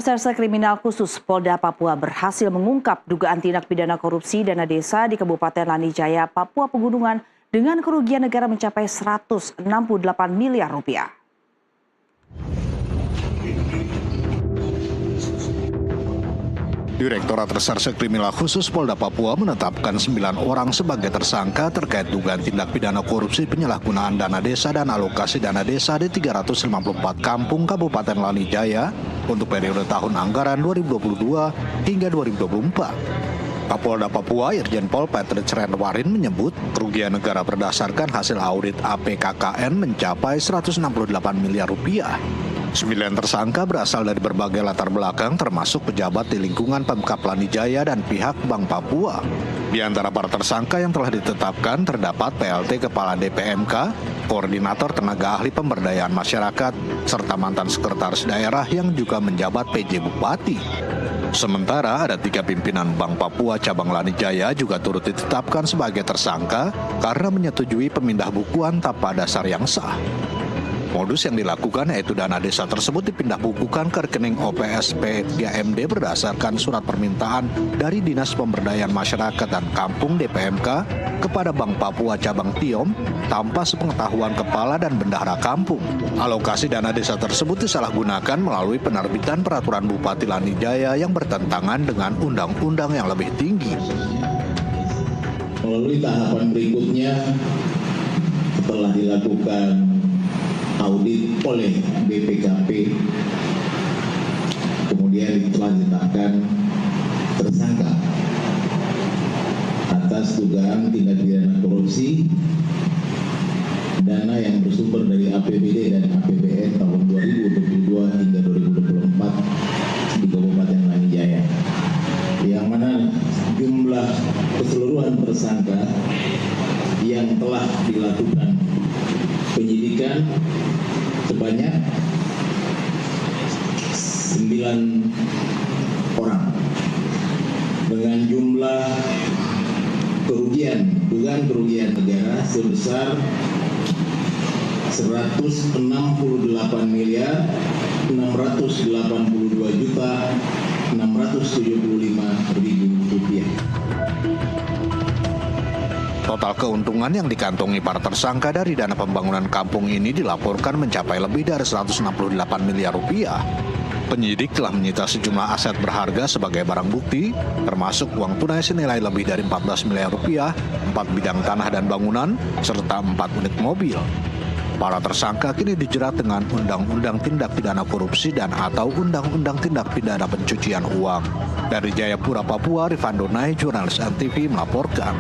Reserse Kriminal Khusus Polda Papua berhasil mengungkap dugaan tindak pidana korupsi dana desa di Kabupaten Lanijaya, Papua Pegunungan dengan kerugian negara mencapai 168 miliar rupiah. Direktorat Reserse Kriminal Khusus Polda Papua menetapkan 9 orang sebagai tersangka terkait dugaan tindak pidana korupsi penyalahgunaan dana desa dan alokasi dana desa di 354 kampung Kabupaten Lanijaya untuk periode tahun anggaran 2022 hingga 2024. Kapolda Papua Irjen Pol Patrick Renwarin menyebut kerugian negara berdasarkan hasil audit APKKN mencapai 168 miliar rupiah. 9 tersangka berasal dari berbagai latar belakang termasuk pejabat di lingkungan Pemkab Lanijaya dan pihak Bank Papua. Di antara para tersangka yang telah ditetapkan terdapat PLT Kepala DPMK, Koordinator Tenaga Ahli Pemberdayaan Masyarakat, serta mantan sekretaris daerah yang juga menjabat PJ Bupati. Sementara ada 3 pimpinan Bank Papua Cabang Lanijaya juga turut ditetapkan sebagai tersangka karena menyetujui pemindah bukuan tanpa dasar yang sah. Modus yang dilakukan yaitu dana desa tersebut dipindah bukukan ke rekening OPSP 3MD berdasarkan surat permintaan dari Dinas Pemberdayaan Masyarakat dan Kampung DPMK kepada Bank Papua Cabang Tiom tanpa sepengetahuan kepala dan bendahara kampung. Alokasi dana desa tersebut disalahgunakan melalui penerbitan peraturan Bupati Lanijaya yang bertentangan dengan undang-undang yang lebih tinggi. Melalui tahapan berikutnya, setelah dilakukan audit oleh BPKP, kemudian telah ditetapkan tersangka atas dugaan tindak pidana korupsi dana yang bersumber dari APBD dan APBN tahun 2022 hingga 2024 di Kabupaten Lanijaya, yang mana jumlah keseluruhan tersangka yang telah dilakukan penyidikan sebanyak 9 orang dengan jumlah dugaan kerugian negara sebesar 168 miliar 682 juta 675 ribu rupiah. Total keuntungan yang dikantongi para tersangka dari dana pembangunan kampung ini dilaporkan mencapai lebih dari 168 miliar rupiah. Penyidik telah menyita sejumlah aset berharga sebagai barang bukti, termasuk uang tunai senilai lebih dari 14 miliar rupiah, 4 bidang tanah dan bangunan, serta 4 unit mobil. Para tersangka kini dijerat dengan Undang-Undang Tindak Pidana Korupsi dan atau Undang-Undang Tindak Pidana Pencucian Uang. Dari Jayapura, Papua, Rifando Nai, jurnalis NTV melaporkan.